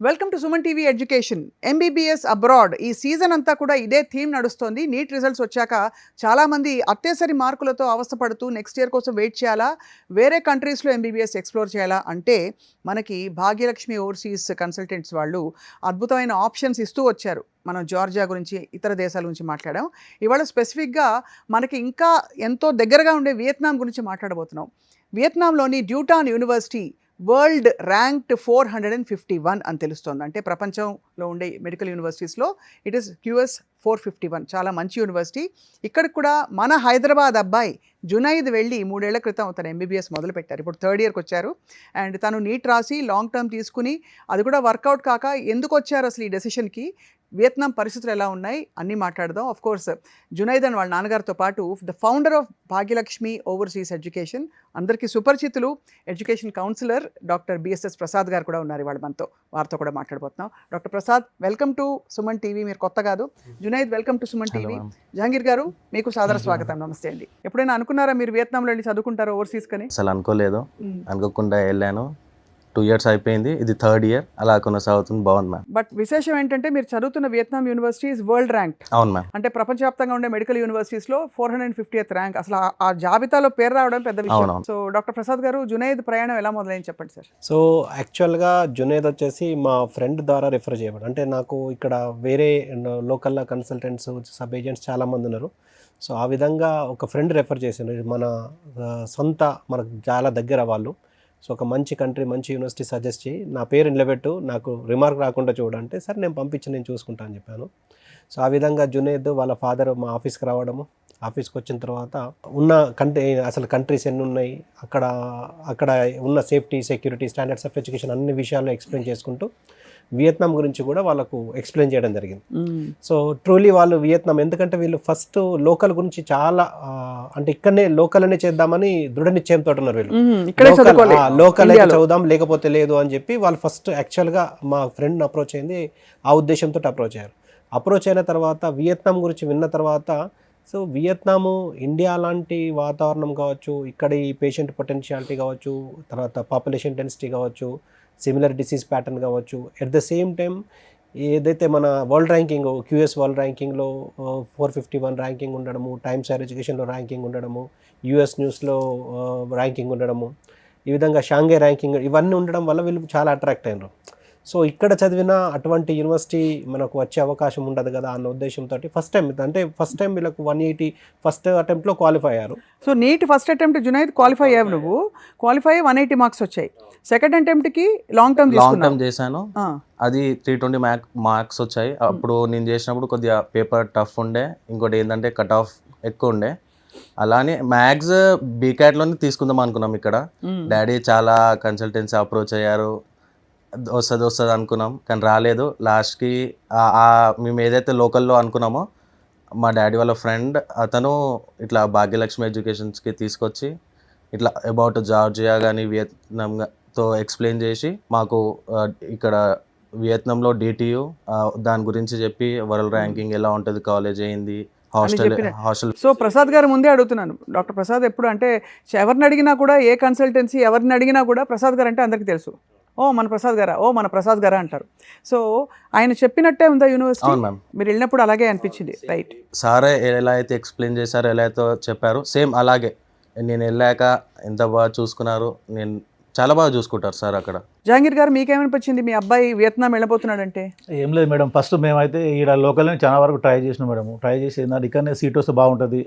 Welcome to Suman TV education. MBBS abroad ఈ season అంతా కూడా ఇదే థీమ్ నడుస్తోంది. నీట్ రిజల్ట్స్ వచ్చాక చాలామంది అత్యవసర మార్కులతో అవస్థపడుతూ నెక్స్ట్ ఇయర్ కోసం వెయిట్ చేయాలా, వేరే కంట్రీస్లో ఎంబీబీఎస్ ఎక్స్ప్లోర్ చేయాలా అంటే మనకి భాగ్యలక్ష్మి ఓవర్సీస్ కన్సల్టెంట్స్ వాళ్ళు అద్భుతమైన ఆప్షన్స్ ఇస్తూ వచ్చారు. మనం జార్జియా గురించి, ఇతర దేశాల గురించి మాట్లాడాం. ఇవాళ స్పెసిఫిక్గా మనకి ఇంకా ఎంతో దగ్గరగా ఉండే వియత్నాం గురించి మాట్లాడబోతున్నాం. వియత్నాంలోని డ్యూటాన్ యూనివర్సిటీ వరల్డ్ ర్యాంక్డ్ 451 అని తెలుస్తోంది. అంటే ప్రపంచంలో ఉండే మెడికల్ యూనివర్సిటీస్లో ఇట్ ఈస్ QS 451. చాలా మంచి యూనివర్సిటీ. ఇక్కడికి కూడా మన హైదరాబాద్ అబ్బాయి జునైద్ వెళ్ళి 3 ఏళ్ల క్రితం తన ఎంబీబీఎస్ మొదలుపెట్టారు. ఇప్పుడు 3rd ఇయర్కి వచ్చారు. అండ్ తను నీట్ రాసి లాంగ్ టర్మ్ తీసుకుని అది కూడా వర్కౌట్ కాక ఎందుకు వచ్చారు అసలు ఈ డెసిషన్కి, వియత్నాం పరిస్థితులు ఎలా ఉన్నాయి అన్నీ మాట్లాడదాం. ఆఫ్ కోర్స్ జునైద్ అని వాళ్ళ నాన్నగారితో పాటు the founder of Bhagyalakshmi overseas education, అందరికీ సుపరిచితులు, education counsellor doctor BSS Prasad గారు కూడా ఉన్నారు ఇవాళ మనతో. వారితో కూడా మాట్లాడబోతున్నాం. Doctor Prasad, welcome to Suman TV. మీరు కొత్త కాదు. Junaid, welcome to Suman TV. Jahangir గారు, మీకు సాదర స్వాగతం. నమస్తే అండి. ఎప్పుడైనా అనుకున్నారా మీరు వియత్నాంలో వెళ్ళి చదువుకుంటారో ఓవర్సీస్ కని? అసలు అనుకోలేదు, అనుకోకుండా వెళ్ళాను. 2 years అయిపోయింది, ఇది 3rd year అలా కొనసాగుతుంది. బాగుంది మ్యామ్. బట్ విశేషం ఏంటంటే మీరు చదువుతున్న Vietnam university is world rank. అవును మ్యామ్. అంటే ప్రపంచవ్యాప్తంగా ఉండే మెడికల్ యూనివర్సిటీస్లో 450th ర్యాంక్. అసలు ఆ జాబితాలో పేరు రావడం పెద్ద విషయం. సో డాక్టర్ ప్రసాద్ గారు, జునైద్ ప్రయాణం ఎలా మొదలైంది చెప్పండి సార్. సో యాక్చువల్గా జునైద్ వచ్చేసి మా ఫ్రెండ్ ద్వారా రిఫర్ చేయబడి, అంటే నాకు ఇక్కడ వేరే లోకల్ కన్సల్టెంట్స్, సబ్ ఏజెంట్స్ చాలామంది ఉన్నారు. సో ఆ విధంగా ఒక ఫ్రెండ్ రెఫర్ చేశారు. మన సొంత, మనకు చాలా దగ్గర వాళ్ళు. సో ఒక మంచి కంట్రీ, మంచి యూనివర్సిటీ సజెస్ట్ చేయి, నా పేరు నిలబెట్టు, నాకు రిమార్క్ రాకుండా చూడంటే సరే నేను పంపించి నేను చూసుకుంటా అని చెప్పాను. సో ఆ విధంగా జునైద్ వాళ్ళ ఫాదర్ మా ఆఫీస్కి రావడము, ఆఫీస్కి వచ్చిన తర్వాత ఉన్న అసలు కంట్రీస్ ఎన్ని ఉన్నాయి, అక్కడ ఉన్న safety, security, standards of education అన్ని విషయాలు ఎక్స్ప్లెయిన్ చేసుకుంటూ వియత్నాం గురించి కూడా వాళ్ళకు ఎక్స్ప్లెయిన్ చేయడం జరిగింది. సో ట్రూలీ వాళ్ళు వియత్నాం, ఎందుకంటే వీళ్ళు ఫస్ట్ లోకల్ గురించి చాలా అంటే ఇక్కడనే లోకల్ అనే చేద్దామని దృఢ నిశ్చయంతో ఉన్నారు. వీళ్ళు లోకల్ అయితే చదువుదాం, లేకపోతే లేదు అని చెప్పి వాళ్ళు ఫస్ట్ యాక్చువల్గా మా ఫ్రెండ్ అప్రోచ్ అయింది ఆ ఉద్దేశంతో అప్రోచ్ అయిన తర్వాత వియత్నాం గురించి విన్న తర్వాత, సో వియత్నాము ఇండియా లాంటి వాతావరణం కావచ్చు, ఇక్కడ ఈ పేషెంట్ పొటెన్షియాలిటీ కావచ్చు, తర్వాత పాపులేషన్ డెన్సిటీ కావచ్చు, సిమిలర్ డిసీజ్ ప్యాటర్న్ కావచ్చు, ఎట్ ద సేమ్ టైం ఏదైతే మన వరల్డ్ ర్యాంకింగ్ QS వరల్డ్ ర్యాంకింగ్లో 451 ర్యాంకింగ్ ఉండడము, టైమ్స్ హైయర్ ఎడ్యుకేషన్లో ర్యాంకింగ్ ఉండడము, US న్యూస్లో ర్యాంకింగ్ ఉండడము, ఈ విధంగా షాంఘై ర్యాంకింగ్, ఇవన్నీ ఉండడం వల్ల వీళ్ళు చాలా అట్రాక్ట్ అయినారు. సో ఇక్కడ చదివిన అటువంటి యూనివర్సిటీ మనకు వచ్చే అవకాశం ఉండదు కదా అన్న ఉద్దేశంతో ఫస్ట్ టైం వీళ్ళకు 180 ఫస్ట్ అటెంప్ట్లో క్వాలిఫై అయ్యారు. So neat first attempt Junaid qualify అయ్యావు, నువ్వు క్వాలిఫై 180 మార్క్స్ వచ్చాయి. సెకండ్ అటెంప్ట్కి లాంగ్ టర్మ్ చేశాను, అది 320 మార్క్స్ వచ్చాయి. అప్పుడు నేను చేసినప్పుడు కొద్దిగా పేపర్ టఫ్ ఉండే, ఇంకోటి ఏంటంటే కట్ ఆఫ్ ఎక్కువ ఉండే. అలానే మ్యాథ్స్ బీకాట్లోనే తీసుకుందాం అనుకున్నాం. ఇక్కడ డాడీ చాలా కన్సల్టెన్సీ అప్రోచ్ అయ్యారు, వస్తుంది అనుకున్నాం, కానీ రాలేదు. లాస్ట్కి మేము ఏదైతే లోకల్లో అనుకున్నామో మా డాడీ వాళ్ళ ఫ్రెండ్ అతను ఇట్లా భాగ్యలక్ష్మి ఎడ్యుకేషన్స్కి తీసుకొచ్చి ఇట్లా అబౌట్ జార్జియా కానీ వియత్నాంతో ఎక్స్ప్లెయిన్ చేసి మాకు ఇక్కడ వియత్నాంలో DTU దాని గురించి చెప్పి వరల్డ్ ర్యాంకింగ్ ఎలా ఉంటుంది, కాలేజ్ అయింది, హాస్టల్. సో ప్రసాద్ గారు ముందే అడుగుతున్నాను, డాక్టర్ ప్రసాద్ ఎప్పుడు అంటే ఎవరిని అడిగినా కూడా, ఏ కన్సల్టెన్సీ ఎవరిని అడిగినా కూడా ప్రసాద్ గారు అంటే అందరికీ తెలుసు, మన ప్రసాద్ గారా అంటారు. సో ఆయన చెప్పినట్టే ఉందా యూనివర్సిటీ? మీరు వెళ్ళినప్పుడు అలాగే అనిపించింది, రైట్? సారే ఎలా అయితే ఎక్స్ప్లెయిన్ చేశారో, ఎలా అయితే చెప్పారో సేమ్ అలాగే నేను వెళ్ళాక ఎంత బాగా చూసుకున్నారు. నేను చాలా బాగా చూసుకుంటారు సార్ అక్కడ. జహాంగీర్ గారు, మీకేమనిపించింది మీ అబ్బాయి వియత్నాం వెళ్ళబోతున్నాడంటే? ఏం లేదు మేడం, ఫస్ట్ మేమైతే ఇక్కడ లోకల్ని చాలా వరకు ట్రై చేసినాం మేడం. ట్రై చేసి ఏంటంటే ఇక్కడనే సీట్ వస్తే బాగుంటుంది,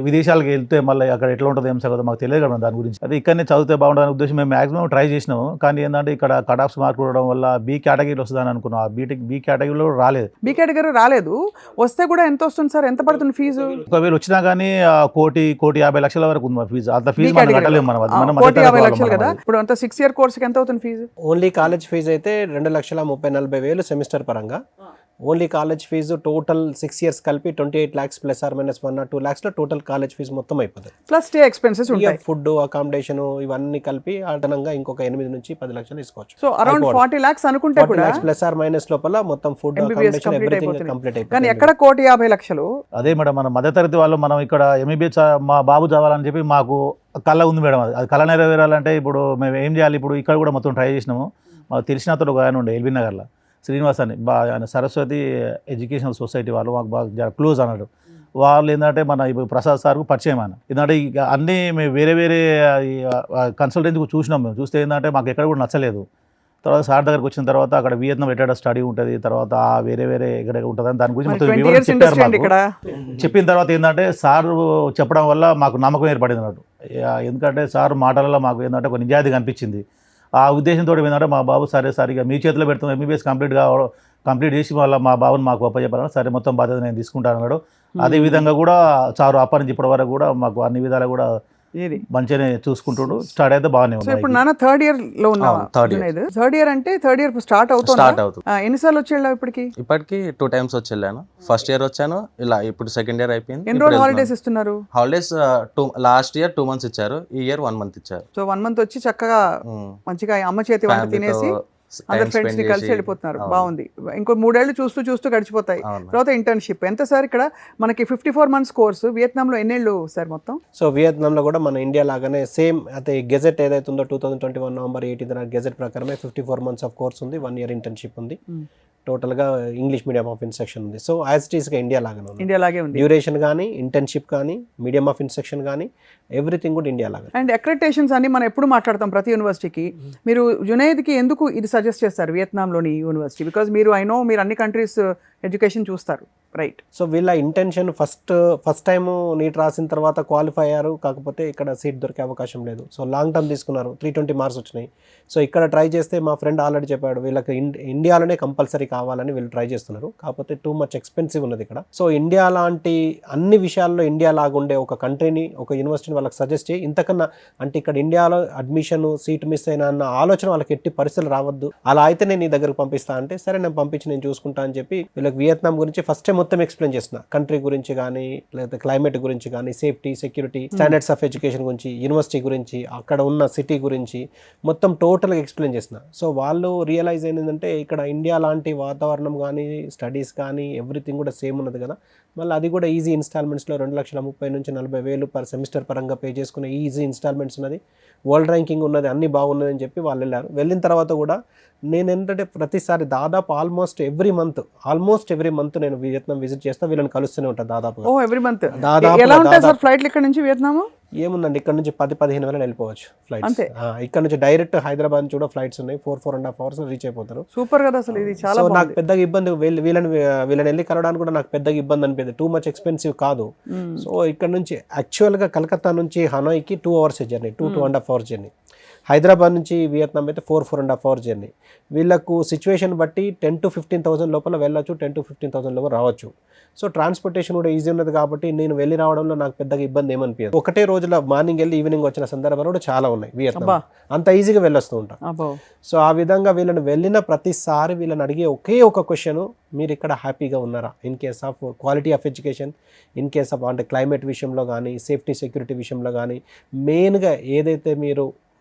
విదేశాలకు వెళ్తే మళ్ళీ అక్కడ ఎట్లా ఉంటుంది ఏం కదా మాకు తెలియదు కదా దాని గురించి. అది ఇక్కడనే చదివితే బాగుంటుంది ఉద్దేశం మేము మాక్సిమం ట్రై చేసినాము. కానీ ఏంటంటే ఇక్కడ కట్ ఆఫ్స్ మార్క్ ఉండడం వల్ల B కేటగిరీలో వస్తుందని అనుకున్నాం. ఆ B కేటగిరీలో రాలేదు. B కేటగిరీ రాలేదు. వస్తే కూడా ఎంత వస్తుంది సార్, ఎంత పడుతుంది ఫీజు? ఒకవేళ వచ్చినా కానీ 1,50 లక్షల వరకు ఉంది ఫీజు. అంత ఫీజు మనం కట్టలేము. మనం 1,50 కదా. ఇప్పుడు అంత 6 year కోర్స్కి ఎంత అవుతుంది ఫీజు? ఓన్లీ కాలేజ్ ఫీజు అయితే 2,30,40,000 సెమిస్టర్ పరంగా. Only college fee total 6 years కలిపి 28 lakhs ± 1 or 2 lakhs లో టోటల్ కాలేజ్ ఫీజు మొత్తం అయిపోతుంది. ప్లస్ స్టే ఎక్స్పెన్సెస్ ఉంటాయి, ఫుడ్, అకామిడేషన్ ఇవన్నీ కలిపి అదనంగా ఇంకొక 8 నుంచి 10 లక్షలు తీసుకోవచ్చు. సో అరౌండ్ 40 lakhs అనుకుంటే కూడా ± లోపల మొత్తం food, MBBS accommodation complete everything అయిపోతుంది. కంప్లీట్ కానీ అయిపోతుంది. ఎక్కడ 1,50,00,000 అదే మేడం, మన మధ్యతరగతి వాళ్ళు మనం ఇక్కడ ఎంబీబీఎస్ మా బాబు చదవాలని చెప్పి మాకు కళ ఉంది మేడం. అది కళ నెరవేరాలంటే ఇప్పుడు మేము ఏం చేయాలి? ఇప్పుడు ఇక్కడ కూడా మొత్తం ట్రై చేసినాము. మాకు తెలిసిన అతడు ఒక ఆయన ఉండే ఎల్బీ నగర్లో, శ్రీనివాస్ అని, ఆయన సరస్వతి ఎడ్యుకేషనల్ సొసైటీ వాళ్ళు మాకు బాగా క్లోజ్ అన్నాడు. వాళ్ళు ఏంటంటే మన ఇప్పుడు ప్రసాద్ సార్కు పరిచయం ఆయన. ఎందుకంటే ఇక అన్నీ మేము వేరే వేరే కన్సల్టెన్సీ చూసినాం. మేము చూస్తే ఏంటంటే మాకు ఎక్కడ కూడా నచ్చలేదు. తర్వాత సార్ దగ్గరకు వచ్చిన తర్వాత అక్కడ వియత్నాం ఎక్కడ స్టడీ ఉంటుంది, తర్వాత వేరే వేరే ఎక్కడ ఉంటుందని దాని గురించి మొత్తం వివరణ చెప్పారు మాకు. ఇక్కడ చెప్పిన తర్వాత ఏంటంటే సార్ చెప్పడం వల్ల మాకు నమ్మకం ఏర్పడింది అన్నట్టు. ఎందుకంటే సార్ మాటలలో మాకు ఏంటంటే ఒక నిజాయితీ కనిపించింది. ఆ ఉద్దేశంతో ఏంటంటే మా బాబు సరే ఇక మీ చేతిలో పెడుతున్నాం, ఎంబీబీఎస్ కంప్లీట్ చేసి మళ్ళీ మా బాబుని మాకు అప్పచెప్పాలని, సరే మొత్తం బాధ్యత నేను తీసుకుంటాను అన్నాడు. అదే విధంగా కూడా సారు అప్పటి నుంచి ఇప్పటి వరకు కూడా మాకు అన్ని విధాలు కూడా మంచిగానే చూసుకుంటుండు. స్టార్ట్ అయితే బాగానే ఉంది. ఇప్పుడు నాన్న థర్డ్ ఇయర్ లో ఉన్నా. థర్డ్ ఇయర్ అంటే థర్డ్ ఇయర్ స్టార్ట్ అవుతుంది. ఎన్నిసార్లు వచ్చేళ్ళావు ఇప్పటికి? 2 times వచ్చి వెళ్ళాను. ఫస్ట్ ఇయర్ వచ్చాను, ఇలా ఇప్పుడు సెకండ్ ఇయర్ అయిపోయింది. ఎన్ని రోజులు హాలిడేస్ ఇస్తున్నారు? హాలిడేస్ లాస్ట్ ఇయర్ 2 months ఇచ్చారు, ఈ ఇయర్ 1 month ఇచ్చారు. సో 1 month వచ్చి చక్కగా మంచిగా అమ్మ చేతి వంట తినేసి అందరు ఫ్రెండ్స్ ని కలిసి వెళ్ళిపోతున్నారు. బాగుంది. ఇంకో 3 ఏళ్ళు చూస్తూ గడిచిపోతాయి. తర్వాత ఇంటర్న్షిప్ ఎంత సార్? ఇక్కడ మనకి 54 months కోర్సు. వియత్నాంలో ఎన్నేళ్ళు సార్ మొత్తం? సో వియత్నాంలో కూడా మన ఇండియా లాగానే సేమ్ అయితే గెజెట్ ఏదైతే ఉందో 2021 November 18 గెజెట్ ప్రకారమే 54 months ఆఫ్ కోర్స్ ఉంది, 1 year ఇంటర్న్షిప్ ఉంది. టోటల్గా ఇంగ్లీష్ మీడియం ఆఫ్ ఇన్స్ట్రక్షన్ ఉంది. సో యాజ్ ఇట్ ఈస్గా ఇండియా లాగే ఉంది. డ్యూరేషన్ కానీ, ఇంటర్న్షిప్ కానీ, మీడియం ఆఫ్ ఇన్స్ట్రక్షన్ కానీ, ఎవ్రీథింగ్ కూడా ఇండియా లాగా. అండ్ అక్రెడిటేషన్స్ అన్ని మనం ఎప్పుడు మాట్లాడతాం ప్రతి యూనివర్సిటీకి. మీరు జునైద్కి ఎందుకు ఇది సజెస్ట్ చేస్తారు వియత్నాంలోని యూనివర్సిటీ? బికాజ్ మీరు మీరు అన్ని కంట్రీస్ ఎడ్యుకేషన్ చూస్తారు, రైట్? సో వీళ్ళ ఇంటెన్షన్ ఫస్ట్ టైము నీట్ రాసిన తర్వాత క్వాలిఫై అయ్యారు, కాకపోతే ఇక్కడ సీట్ దొరికే అవకాశం లేదు. సో లాంగ్ టర్మ్ తీసుకున్నారు, 320 marks వచ్చినాయి. సో ఇక్కడ ట్రై చేస్తే మా ఫ్రెండ్ ఆల్రెడీ చెప్పాడు, వీళ్ళకి ఇండియాలోనే కంపల్సరీ కావాలని వీళ్ళు ట్రై చేస్తున్నారు. కాకపోతే టూ మచ్ ఎక్స్పెన్సివ్ ఉన్నది ఇక్కడ. సో ఇండియా లాంటి అన్ని విషయాల్లో ఇండియా లాగుండే ఒక కంట్రీని, ఒక యూనివర్సిటీని వాళ్ళకి సజెస్ట్ చేయి. ఇంతకన్నా అంటే ఇక్కడ ఇండియాలో అడ్మిషన్ సీట్ మిస్ అయినా అన్న ఆలోచన వాళ్ళకి ఎట్టి పరిస్థితులు రావద్దు. అలా అయితే నేను నీ దగ్గరకు పంపిస్తా అంటే, సరే నేను పంపించి నేను చూసుకుంటా అని చెప్పి వీళ్ళకి వియత్నాం గురించి ఫస్ట్ టైం మొత్తం ఎక్స్ప్లెయిన్ చేసిన. కంట్రీ గురించి కానీ, లేదా క్లైమేట్ గురించి కానీ, safety, security, standards of education గురించి, యూనివర్సిటీ గురించి, అక్కడ ఉన్న సిటీ గురించి మొత్తం టోటల్గా ఎక్స్ప్లెయిన్ చేసిన. సో వాళ్ళు రియలైజ్ ఏంటంటే ఇక్కడ ఇండియా లాంటి వాతావరణం కానీ, స్టడీస్ కానీ ఎవ్రీథింగ్ కూడా సేమ్ ఉన్నది కదా. మళ్ళీ అది కూడా ఈజీ ఇన్స్టాల్మెంట్స్లో 2,30,000 నుంచి 40,000 పర్ సెమిస్టర్ పరంగా పే చేసుకునే ఈజీ ఇన్స్టాల్మెంట్స్ ఉన్నది, వరల్డ్ ర్యాంకింగ్ ఉన్నది, అన్నీ బాగున్నది అని చెప్పి వాళ్ళు వెళ్ళారు. వెళ్ళిన తర్వాత కూడా నేను ఏంటంటే ప్రతిసారి దాదాపు ఆల్మోస్ట్ ఎవ్రీ మంత్ నేను వియత్నాం విజిట్ చేస్తా, వీళ్ళని కలుస్తూనే ఉంటాను దాదాపుగా. ఎవ్రీ మంత్ దాదాపు ఫ్లైట్లు ఇక్కడ నుంచి వియత్నాము ఏముందండి, ఇక్కడ నుంచి 10-15 వేల వెళ్ళిపోవచ్చు ఫ్లైట్స్. ఇక్కడ నుంచి డైరెక్ట్ హైదరాబాద్ నుంచి కూడా ఫ్లైట్స్ ఉన్నాయి, 4.5 hours రీచ్ అయిపోతారు. సూపర్ కదా అసలు ఇది చాలా. నాకు పెద్దగా ఇబ్బంది, వీళ్ళని వెళ్ళి కలవడానికి కూడా నాకు పెద్దగా ఇబ్బంది అనిపించదు, టూ మచ్ ఎక్స్పెన్సివ్ కాదు. సో ఇక్కడ నుంచి యాక్చువల్గా కలకత్తా నుంచి హనోయ్కి 2 hours journey, 2.5 hours journey. Hyderabad నుంచి వియత్నాం అయితే 4.5 hours జర్నీ. వీళ్ళకు సిచ్యువేషన్ బట్టి 10,000 to 15,000 లోపల వెళ్ళచ్చు, 10,000 to 15,000 లోపల రావచ్చు. సో ట్రాన్స్పోర్టేషన్ కూడా ఈజీ ఉన్నది కాబట్టి నేను వెళ్ళి రావడంలో నాకు పెద్దగా ఇబ్బంది ఏమనిపించదు. ఒకటే రోజులో మార్నింగ్ వెళ్ళి ఈవినింగ్ వచ్చిన సందర్భాలు కూడా చాలా ఉన్నాయి వియత్నాం, అంత ఈజీగా వెళ్ళొస్తూ ఉంటాం. సో ఆ విధంగా వీళ్ళని వెళ్ళిన ప్రతిసారి వీళ్ళని అడిగే ఒకే ఒక క్వశ్చన్, మీరు ఇక్కడ హ్యాపీగా ఉన్నారా in case of quality of education, in case of అంటే క్లైమేట్ విషయంలో కానీ, సేఫ్టీ సెక్యూరిటీ విషయంలో కానీ, మెయిన్గా ఏదైతే మీరు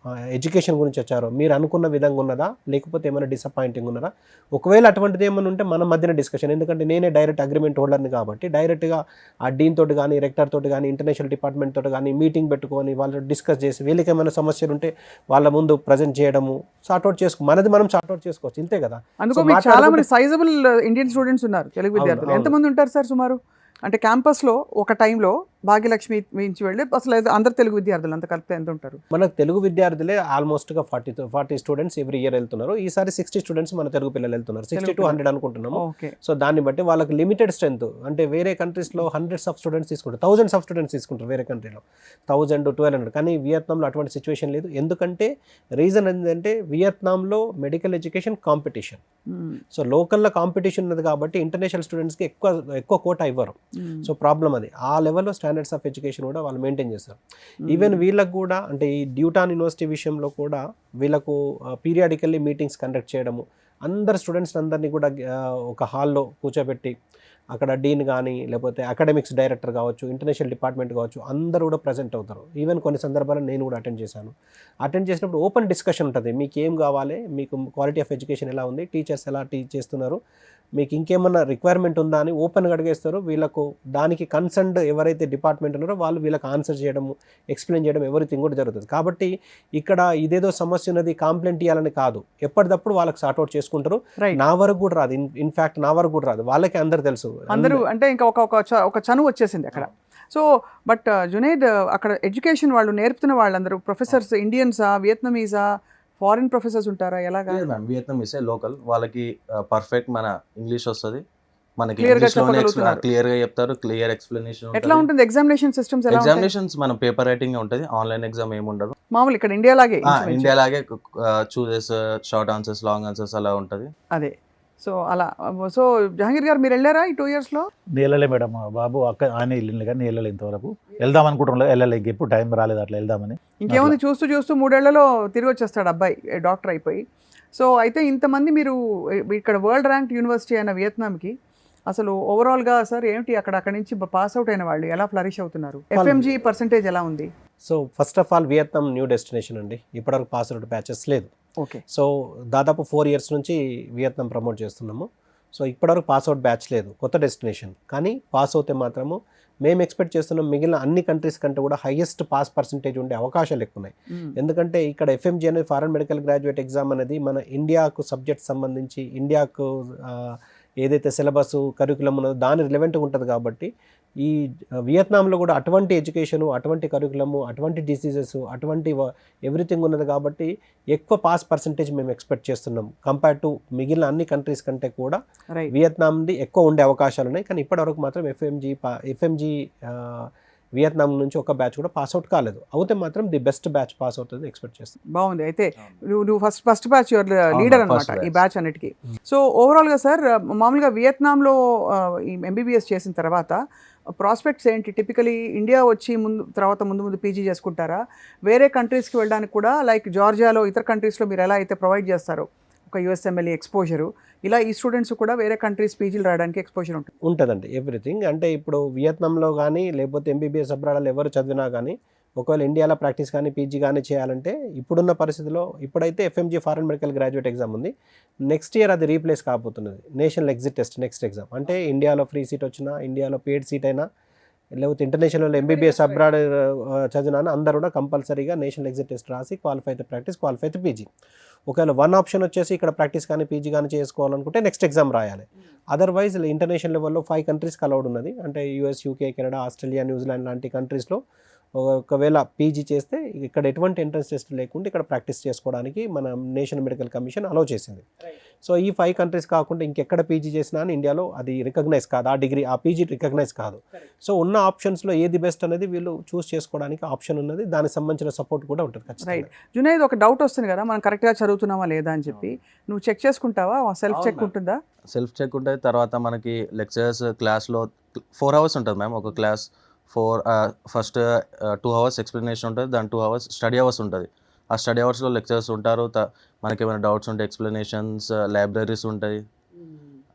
ఎడ్యుకేషన్ గురించి వచ్చారో మీరు అనుకున్న విధంగా ఉన్నదా, లేకపోతే ఏమైనా డిసప్పాయింటింగ్ ఉన్నదా? ఒకవేళ అటువంటిది ఏమైనా ఉంటే మన మధ్యన డిస్కషన్, ఎందుకంటే నేనే డైరెక్ట్ అగ్రిమెంట్ హోల్డర్ని కాబట్టి డైరెక్ట్గా ఆ డీన్ తోటి కానీ, రెక్టర్ తోటి కానీ, ఇంటర్నేషనల్ డిపార్ట్మెంట్ తోటి కానీ మీటింగ్ పెట్టుకొని వాళ్ళు డిస్కస్ చేసి వీళ్ళకి ఏమైనా సమస్యలు ఉంటే వాళ్ళ ముందు ప్రజెంట్ చేయడము, సార్ట్అవుట్ మనది మనం సార్ట్అవుట్ చేసుకోవచ్చు, ఇంతే కదా. అందుకో మీకు చాలా మంది సైజబుల్ ఇండియన్ స్టూడెంట్స్ ఉన్నారు, తెలుగు విద్యార్థులు. ఎంతమంది ఉంటారు సార్ సుమారు? అంటే క్యాంపస్లో ఒక టైంలో భాగ్యలక్ష్మి నుంచి వెళ్ళి అసలు అందరు తెలుగు విద్యార్థులు అంత కలిపితే ఎంత ఉంటారు? మనకు తెలుగు విద్యార్థులే ఆల్మోస్ట్గా 40 స్టూడెంట్స్ ఎవ్రీ ఇయర్ వెళ్తున్నారు. ఈసారి 60 స్టూడెంట్స్ మన తెలుగు పిల్లలు వెళ్తున్నారు, 60 to 100 అనుకుంటున్నాము. సో దాన్ని బట్టి వాళ్ళకి లిమిటెడ్ స్ట్రెంత్, అంటే వేరే కంట్రీస్లో hundreds of students తీసుకుంటారు, thousands of students తీసుకుంటారు వేరే కంట్రీలో, 1,000 to 1,200. కానీ వియత్నాంలో అటువంటి సిచ్యువేషన్ లేదు. ఎందుకంటే రీజన్ ఏంటంటే వియత్నాంలో మెడికల్ ఎడ్యుకేషన్ కాంపిటీషన్. సో లోకల్లో కాంపిటీషన్ ఉన్నది కాబట్టి ఇంటర్నేషనల్ స్టూడెంట్స్కి ఎక్కువ కోటా ఇవ్వరు. సో ప్రాబ్లం అది. ఆ లెవెల్లో స్టాండర్డ్స్ ఆఫ్ ఎడ్యుకేషన్ కూడా వాళ్ళు మెయింటైన్ చేస్తారు. ఈవెన్ వీళ్ళకు కూడా అంటే ఈ డ్యూటాన్ యూనివర్సిటీ విషయంలో కూడా వీళ్ళకు పీరియాడికల్లీ మీటింగ్స్ కండక్ట్ చేయడము, అందరు స్టూడెంట్స్ అందరినీ కూడా ఒక హాల్లో కూర్చోబెట్టి అక్కడ డీన్ కానీ లేకపోతే అకాడమిక్స్ డైరెక్టర్ కావచ్చు, ఇంటర్నేషనల్ డిపార్ట్మెంట్ కావచ్చు, అందరూ కూడా ప్రజెంట్ అవుతారు. ఈవెన్ కొన్ని సందర్భాల్లో నేను కూడా అటెండ్ చేశాను. అటెండ్ చేసినప్పుడు ఓపెన్ డిస్కషన్ ఉంటుంది. మీకు ఏం కావాలి, మీకు క్వాలిటీ ఆఫ్ ఎడ్యుకేషన్ ఎలా ఉంది, టీచర్స్ ఎలా టీచ్ చేస్తున్నారు, మీకు ఇంకేమన్నా రిక్వైర్మెంట్ ఉందా అని ఓపెన్గా అడిగేస్తారు. వీళ్ళకు దానికి కన్సర్న్డ్ ఎవరైతే డిపార్ట్మెంట్ ఉన్నారో వాళ్ళు వీళ్ళకి ఆన్సర్ చేయడము, ఎక్స్ప్లెయిన్ చేయడం, ఎవరిథింగ్ కూడా జరుగుతుంది. కాబట్టి ఇక్కడ ఇదేదో సమస్య ఉన్నది కంప్లైంట్ ఇవ్వాలని కాదు, ఎప్పటికప్పుడు వాళ్ళకి సార్ట్అవుట్ చేసుకుంటారు. నా వరకు కూడా రాదు, ఇన్ఫ్యాక్ట్ నా వరకు కూడా రాదు, వాళ్ళకి అందరు తెలుసు. అందరూ అంటే ఇంకా ఒక చనువు వచ్చేసింది అక్కడ. సో బట్ జునైద్, అక్కడ ఎడ్యుకేషన్ వాళ్ళు నేర్పుతున్న వాళ్ళందరూ ప్రొఫెసర్స్ ఇండియన్సా, వియత్నమీసా, ఫారిన్ ప్రొఫెసర్స్ ఉంటారా, ఎలాగా? మ్యామ్ వియత్నమీసే లోకల్, వాళ్ళకి పర్ఫెక్ట్ మన ఇంగ్లీష్ వస్తుంది, మనకి Clear గా ఇంగ్లీష్లోనే చెప్పగలుగుతున్నారు. క్లియర్ గా చెప్తారు, క్లియర్ ఎక్స్ప్లెనేషన్. ఎట్లా ఉంటుంది ఎగ్జామినేషన్ సిస్టమ్స్? ఎలా ఉంటాయి? ఎగ్జామినేషన్స్ మన పేపర్ రైటింగ్ ఉంటుంది, ఆన్లైన్ ఎగ్జామ్ ఏమి ఉండదు. మామూలు ఇక్కడ ఇండియా లాగే ఇంచుమించు. ఇండియా లాగే chooses, short answers, long answers అలా ఉంటుంది. అదే. సో అలా. సో జహాంగీర్ గారు, మీరు వెళ్ళారా ఈ 2 years లో? వెళ్ళలే మేడం, మా బాబు అక్క ఆయన వెళ్ళింది కానీ వెళ్ళలే ఇంతవరకు. వెళ్దాం అనుకుంటున్నా, వెళ్ళలే, ఇంకెప్పుడు టైం రాలేదు అట్లా వెళ్దామని. ఇంకేముంది, చూస్తూ 3 ఏళ్లలో తిరిగి వచ్చేస్తాడు అబ్బాయి డాక్టర్ అయిపోయి. సో అయితే ఇంతమంది మీరు ఇక్కడ వరల్డ్ ర్యాంక్ యూనివర్సిటీ అయిన వియత్నాంకి అసలు ఓవరాల్గా సార్ ఏంటి, అక్కడి నుంచి పాస్ అవుట్ అయిన వాళ్ళు ఎలా ఫ్లరిష్ అవుతున్నారు? FMG పర్సంటేజ్ ఎలా ఉంది? So first of all Vietnam new destination అండి, ఇప్పటివరకు పాస్ అవుట్ బ్యాచెస్ లేదు. ఓకే. సో దాదాపు 4 years నుంచి వియత్నాం ప్రమోట్ చేస్తున్నాము. సో ఇప్పటివరకు పాస్ అవుట్ బ్యాచ్ లేదు, కొత్త డెస్టినేషన్. కానీ పాస్ అవుతే మాత్రము మేము ఎక్స్పెక్ట్ చేస్తున్నాం మిగిలిన అన్ని కంట్రీస్ కంటే కూడా హైయెస్ట్ పాస్ పర్సంటేజ్ ఉండే అవకాశాలు ఎక్కువ ఉన్నాయి. ఎందుకంటే ఇక్కడ FMG అనేది ఫారెన్ మెడికల్ గ్రాడ్యుయేట్ ఎగ్జామ్ అనేది మన ఇండియాకు సబ్జెక్ట్ సంబంధించి, ఇండియాకు ఏదైతే సిలబస్ కరికులం ఉన్నదో దాని రిలవెంట్గా ఉంటుంది. కాబట్టి ఈ వియత్నాంలో కూడా అటువంటి ఎడ్యుకేషను, అటువంటి కరికులము, అటువంటి డిసీజెస్, అటువంటి ఎవ్రీథింగ్ ఉన్నది. కాబట్టి ఎక్కువ పాస్ పర్సంటేజ్ మేము ఎక్స్పెక్ట్ చేస్తున్నాం. కంపేర్ టు మిగిలిన అన్ని కంట్రీస్ కంటే కూడా వియత్నాంది ఎక్కువ ఉండే అవకాశాలు ఉన్నాయి. కానీ ఇప్పటివరకు మాత్రం ఎఫ్ఎంజీ వియత్నాం నుంచి ఒక బ్యాచ్ కూడా పాస్ అవుట్ కాలేదు. అవుతే మాత్రం ది బెస్ట్ బ్యాచ్ పాస్ అవుతుంది ఎక్స్పెక్ట్ చేస్తాం. బాగుంది. అయితే నువ్వు ఫస్ట్ బ్యాచ్ యువర్ లీడర్ అనమాట ఈ బ్యాచ్ అన్నిటికీ. సో ఓవరాల్గా సార్, మామూలుగా వియత్నాంలో ఈ MBBS చేసిన తర్వాత ప్రాస్పెక్ట్స్ ఏంటి? టిపికలీ ఇండియా వచ్చి ముందు పీజీ చేసుకుంటారా? వేరే కంట్రీస్కి వెళ్ళడానికి కూడా, లైక్ జార్జియాలో, ఇతర కంట్రీస్లో మీరు ఎలా అయితే ప్రొవైడ్ చేస్తారో ఒక USMLE ఎక్స్పోజరు, ఇలా ఈ స్టూడెంట్స్ కూడా వేరే కంట్రీస్ పీజీలు రాయడానికి ఎక్స్పోజర్ ఉంటుంది? ఉంటుందండి ఎవ్రీథింగ్. అంటే ఇప్పుడు వియత్నాంలో కానీ లేకపోతే MBBS అబ్రాడ్లో ఎవరు చదివినా కానీ, ఒకవేళ ఇండియాలో ప్రాక్టీస్ కానీ పీజీ కానీ చేయాలంటే ఇప్పుడున్న పరిస్థితిలో, ఇప్పుడైతే FMG foreign medical graduate exam ఉంది. నెక్స్ట్ ఇయర్ అది రీప్లేస్ కాబోతున్నది national exit test, next exam. అంటే ఇండియాలో ఫ్రీ సీట్ వచ్చినా, ఇండియాలో పెయిడ్ సీట్ అయినా, లేకపోతే ఇంటర్నేషనల్ MBBS అబ్రాడ్ చదివినా అందరూ కూడా కంపల్సరీగా నేషనల్ ఎగ్జిట్ టెస్ట్ రాసి క్వాలిఫై అయితే ప్రాక్టీస్, క్వాలిఫై అయితే పీజీ. ఒకవేళ వన్ ఆప్షన్ వచ్చేసి ఇక్కడ ప్రాక్టీస్ కానీ పీజీ కానీ చేసుకోవాలనుకుంటే నెక్స్ట్ ఎగ్జామ్ రాయాలి. అదర్వైజ్ ఇంటర్నేషనల్ లెవెల్లో 5 కంట్రీస్కి అలౌడ్ ఉన్నది. అంటే US, UK, Canada, Australia, New Zealand లాంటి కంట్రీస్లో ఒకవేళ పీజీ చేస్తే ఇక్కడ ఎటువంటి ఎంట్రన్స్ టెస్ట్ లేకుండా ఇక్కడ ప్రాక్టీస్ చేసుకోవడానికి మన నేషనల్ మెడికల్ కమిషన్ అలౌ చేసింది. సో ఈ 5 కంట్రీస్ కాకుండా ఇంకెక్కడ పీజీ చేసినా అని ఇండియాలో అది రికగ్నైజ్ కాదు, ఆ డిగ్రీ, ఆ పీజీ రికగ్నైజ్ కాదు. సో ఉన్న ఆప్షన్స్లో ఏది బెస్ట్ అనేది వీళ్ళు చూస్ చేసుకోవడానికి ఆప్షన్ ఉన్నది. దానికి సంబంధించిన సపోర్ట్ కూడా ఉంటుంది ఖచ్చితంగా. జునైద్, ఒక డౌట్ వస్తుంది కదా, మనం కరెక్ట్గా చదువుతున్నామా లేదా అని చెప్పి, నువ్వు చెక్ చేసుకుంటావా? సెల్ఫ్ చెక్ ఉంటుందా? సెల్ఫ్ చెక్ ఉంటుంది. తర్వాత మనకి లెక్చరర్స్ క్లాస్లో 4 hours ఉంటుంది మ్యామ్. ఒక క్లాస్ ఫస్ట్ 2 hours ఎక్స్ప్లెనేషన్ ఉంటుంది, దాని 2 hours స్టడీ అవర్స్ ఉంటుంది. ఆ స్టడీ అవర్స్లో లెక్చరర్స్ ఉంటారు. మనకి ఏమైనా డౌట్స్ ఉంటే ఎక్స్ప్లెనేషన్స్, లైబ్రరీస్ ఉంటాయి,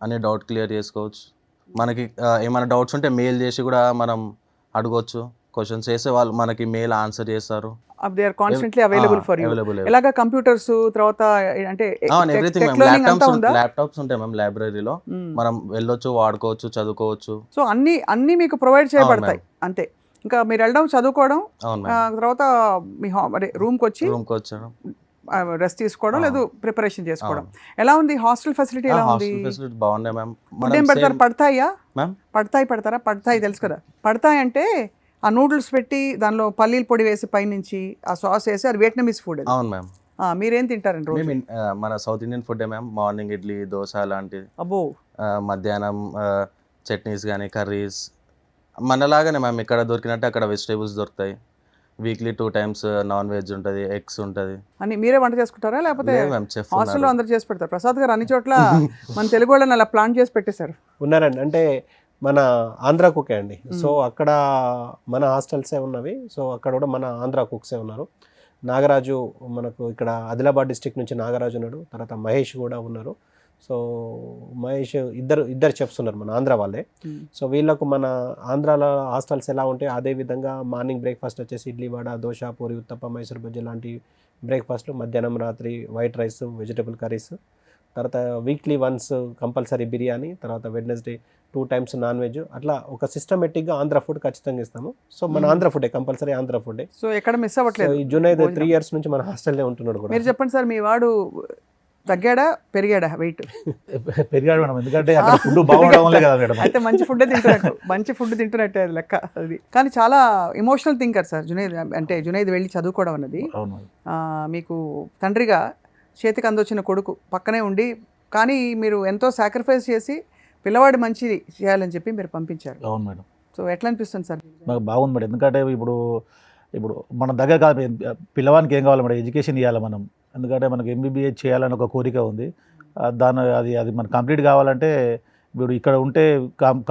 అన్ని డౌట్ క్లియర్ చేసుకోవచ్చు. మనకి ఏమైనా డౌట్స్ ఉంటే మెయిల్ చేసి కూడా మనం అడగవచ్చు. క్వశ్చన్స్ వేస్తే వాళ్ళు మనకి మెయిల్ ఆన్సర్ చేస్తారు. They are constantly available for you. Available. ఎలాగా కంప్యూటర్స్, తర్వాత అంటే ఎవ్రీథింగ్ మ్యామ్. ల్యాప్టాప్స్ ఉంటాయి మ్యామ్ లైబ్రరీలో, మనం వెళ్ళొచ్చు, వాడుకోవచ్చు, చదువుకోవచ్చు. సో అన్ని మీకు ప్రొవైడ్ చేయబడతాయి అంతే. ఇంకా మీరు వెళ్ళడం, చదువుకోవడం, తర్వాత మీ రూమ్కి వచ్చి రెస్ట్ తీసుకోవడం, లేదు ప్రిపరేషన్ చేసుకోవడం. ఎలా ఉంది హాస్టల్ ఫెసిలిటీ? ఎలా ఉంది? ఫెసిలిటీ బాగున్నాయి మ్యామ్. ఏం పెడతారు? పడతాయా మ్యామ్? పెడతారా? పడతాయి తెలుసు కదా. పడతాయి అంటే ఆ నూడిల్స్ పెట్టి దానిలో పల్లీల పొడి వేసి పైనుంచి ఆ సాస్ వేసి, అది వియట్నమీస్ ఫుడ్. అవును మ్యామ్. మీరేం తింటారండి రోజు? మన south Indian food ma'am. Morning idli, dosa లాంటివి. అబ్బో. మధ్యాహ్నం చట్నీస్ కానీ కర్రీస్ మనలాగానే మ్యామ్. ఇక్కడ దొరికినట్టు అక్కడ వెజిటేబుల్స్ దొరుకుతాయి. వీక్లీ 2 times నాన్ వెజ్ ఉంటుంది, ఎగ్స్ ఉంటుంది. అని మీరే వంట చేసుకుంటారా లేకపోతే హాస్టల్లో అందరు చేసి పెడతారు? ప్రసాద్ గారు అన్ని చోట్ల మన తెలుగు వాళ్ళని అలా ప్లాన్ చేసి పెట్టేశారు. ఉన్నారండి, అంటే మన ఆంధ్ర కుకే అండి. సో అక్కడ మన హాస్టల్సే ఉన్నవి. సో అక్కడ కూడా మన ఆంధ్ర కుక్సే ఉన్నారు. నాగరాజు మనకు ఇక్కడ ఆదిలాబాద్ డిస్ట్రిక్ట్ నుంచి నాగరాజు ఉన్నాడు, తర్వాత మహేష్ కూడా ఉన్నారు. సో మహేష్ ఇద్దరు చెఫ్స్ ఉన్నారు మన ఆంధ్ర వాళ్ళే. సో వీళ్ళకు మన ఆంధ్రాలో హాస్టల్స్ ఎలా ఉంటాయి అదే విధంగా మార్నింగ్ బ్రేక్ఫాస్ట్ వచ్చేసి ఇడ్లీ వడ, దోశ, పూరి, ఉత్తప్ప, మైసూర్ బజ్జీ లాంటి బ్రేక్ఫాస్ట్లు, మధ్యాహ్నం రాత్రి వైట్ రైస్, వెజిటబుల్ కర్రీస్, తర్వాత వీక్లీ వన్స్ కంపల్సరీ బిర్యానీ, తర్వాత వెడ్నెస్డే 2 times నాన్ వెజ్. అట్లా ఒక సిస్టమేటిక్గా ఆంధ్ర ఫుడ్ ఖచ్చితంగా ఇస్తాము. సో మన ఆంధ్ర ఫుడే కంపల్సరీ ఆంధ్ర ఫుడే. సో ఎక్కడ మిస్ అవ్వట్లేదు. ఈ జునైద్ 3 years నుంచి మన హాస్టల్లో ఉంటున్నాడు కూడా. మీరు చెప్పండి సార్, మీ వాడు తగ్గాడా పెరిగాడా వెయిట్? పెరిగాడు మేడం, ఎందుకంటే అక్కడ ఫుడ్ బాగుండడం వల్లే కదా మేడం. అయితే మంచి ఫుడ్ తింటున్నట్టే అది లెక్క అది. కానీ చాలా ఎమోషనల్ థింకర్ సార్ జునైద్. అంటే జునైద్ వెళ్ళి చదువుకోవడం అన్నది మీకు తండ్రిగా చేతికి అందొచ్చిన కొడుకు పక్కనే ఉండి, కానీ మీరు ఎంతో సాక్రిఫైస్ చేసి పిల్లవాడు మంచి చేయాలని చెప్పి మీరు పంపించారు. అవును మేడం. సో ఎట్లా అనిపిస్తుంది సార్? నాకు బాగుంది మేడం, ఎందుకంటే ఇప్పుడు మన దగ్గర కాదు, పిల్లవానికి ఏం కావాలి మేడం, ఎడ్యుకేషన్ ఇవ్వాలి మనం. ఎందుకంటే మనకు ఎంబీబీఎస్ చేయాలని ఒక కోరిక ఉంది. అది మనకు కంప్లీట్ కావాలంటే ఇప్పుడు ఇక్కడ ఉంటే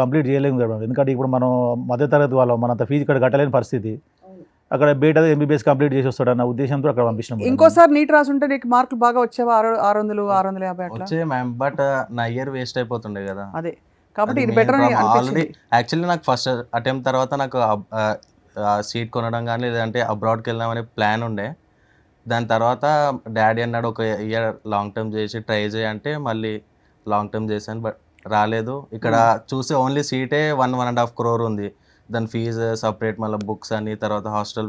కంప్లీట్ చేయలేము కదా మేడం. ఎందుకంటే ఇప్పుడు మనం మధ్యతరగతి వాళ్ళం, మనంత ఫీజు ఇక్కడ కట్టలేని పరిస్థితి. అక్కడ బయట ఎంబీబీఎస్ కంప్లీట్ చేసి వస్తాడు అన్న ఉద్దేశంతో అక్కడ పంపించినాం. ఇంకోసారి నీట్ రాసుంటే నీకు మార్కులు బాగా వచ్చేవా? 600, 650 అట్లా వచ్చే మ్యామ్. బట్ నా ఇయర్ వేస్ట్ అయిపోతుండే కదా. అదే కాబట్టి ఇది బెటర్ అని ఆల్రెడీ యాక్చువల్లీ నాకు ఫస్ట్ అటెంప్ట్ తర్వాత నాకు సీట్ కొనడం కానీ లేదంటే అబ్రాడ్కి వెళ్దామనే ప్లాన్ ఉండే. దాని తర్వాత డాడీ అన్నాడు ఒక ఇయర్ లాంగ్ టర్మ్ చేసి ట్రై చేయంటే మళ్ళీ లాంగ్ టర్మ్ చేశాను, బట్ రాలేదు. ఇక్కడ చూస్తే ఓన్లీ సీటే 1.5 crore ఉంది. దాని ఫీజు సపరేట్, మళ్ళీ బుక్స్ అని, తర్వాత హాస్టల్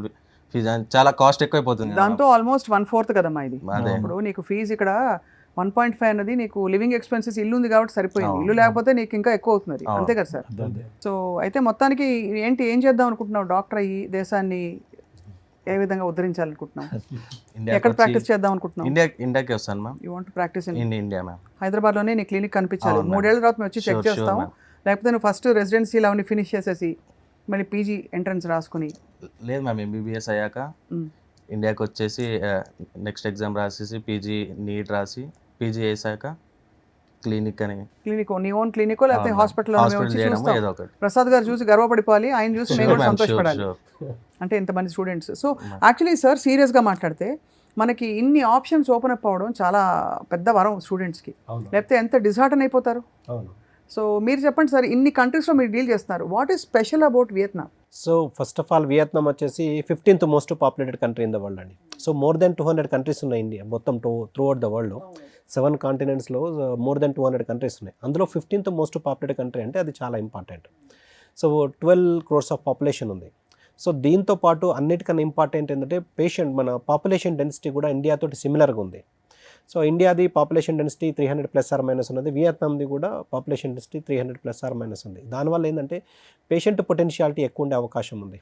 ఫీజు అని చాలా కాస్ట్ ఎక్కువైపోతుంది. దాంతో ఆల్మోస్ట్ 1/4 కదమ్మా ఇది. ఇప్పుడు నీకు ఫీజు ఇక్కడ 1.5 అన్నది నీకు లివింగ్ ఎక్స్పెన్సెస్, ఇల్లు ఉంది కాబట్టి సరిపోయింది. ఇల్లు లేకపోతే నీకు ఇంకా ఎక్కువ అవుతుంది, అంతే కదా సార్? సో అయితే మొత్తానికి ఏం చేద్దాం అనుకుంటున్నావు? డాక్టర్ అయ్యి దేశాన్ని ఏ విధంగా ఉద్ధరించాలనుకుంటున్నావు? ఎక్కడ ప్రాక్టీస్ చేద్దాం అనుకుంటున్నావు? ఇండియాకి వస్తాను ma'am. You want to practice in India ma'am. హైదరాబాద్లోనే నీ క్లినిక్ కనిపించాలి. 3 ఏళ్ల తర్వాత మేము వచ్చి చెక్ చేస్తాం. లేకపోతే నువ్వు ఫస్ట్ రెసిడెన్సీలు అవన్నీ ఫినిష్ చేసేసి మళ్ళీ పీజీ ఎంట్రన్స్ రాసుకుని. లేదు మ్యామ్, ఎంబీబీఎస్ అయ్యాక ఇండియాకి వచ్చేసి నెక్స్ట్ ఎగ్జామ్ రాసేసి పీజీ నీట్ రాసి పీజీ చేశాక క్లినిక్ నీ ఓన్ క్లినిక్ లేకపోతే హాస్పిటల్ ప్రసాద్ గారు చూసి గర్వపడిపోవాలి, ఆయన చూసి మేము కూడా సంతోషపడాలి. అంటే ఇంతమంది స్టూడెంట్స్. సో యాక్చువల్లీ సార్ సీరియస్గా మాట్లాడితే మనకి ఇన్ని ఆప్షన్స్ ఓపెన్ అప్ అవ్వడం చాలా పెద్ద వరం స్టూడెంట్స్కి, లేకపోతే ఎంత డిసార్టన్ అయిపోతారు. సో మీరు చెప్పండి సార్, ఇన్ని కంట్రీస్లో మీరు డీల్ చేస్తున్నారు, what is special about Vietnam? So first of all Vietnam వచ్చేసి 15th most populated country in the world అండి. సో మోర్ దెన్ 200 కంట్రీస్ ఉన్నాయి ఇండియా మొత్తం త్రూ అవుట్ ద వరల్డ్లో. 7 continentsలో మోర్ దెన్ 200 కంట్రీస్ ఉన్నాయి. అందులో 15th మోస్ట్ పాపులేటెడ్ కంట్రీ అంటే అది చాలా important. So 12 crores of population ఉంది. సో దీంతో పాటు అన్నిటికన్నా ఇంపార్టెంట్ ఏంటంటే మన పాపులేషన్ డెన్సిటీ కూడా ఇండియాతో సిమిలర్గా ఉంది. సో ఇండియాది పాపులేషన్ డెన్సిటీ 300± ఉన్నది, వియత్నాంది కూడా పాపులేషన్ డెన్సిటీ 300± ఉంది. దానివల్ల ఏంటంటే పేషెంట్ పొటెన్షియాలిటీ ఎక్కువ ఉండే అవకాశం ఉంది.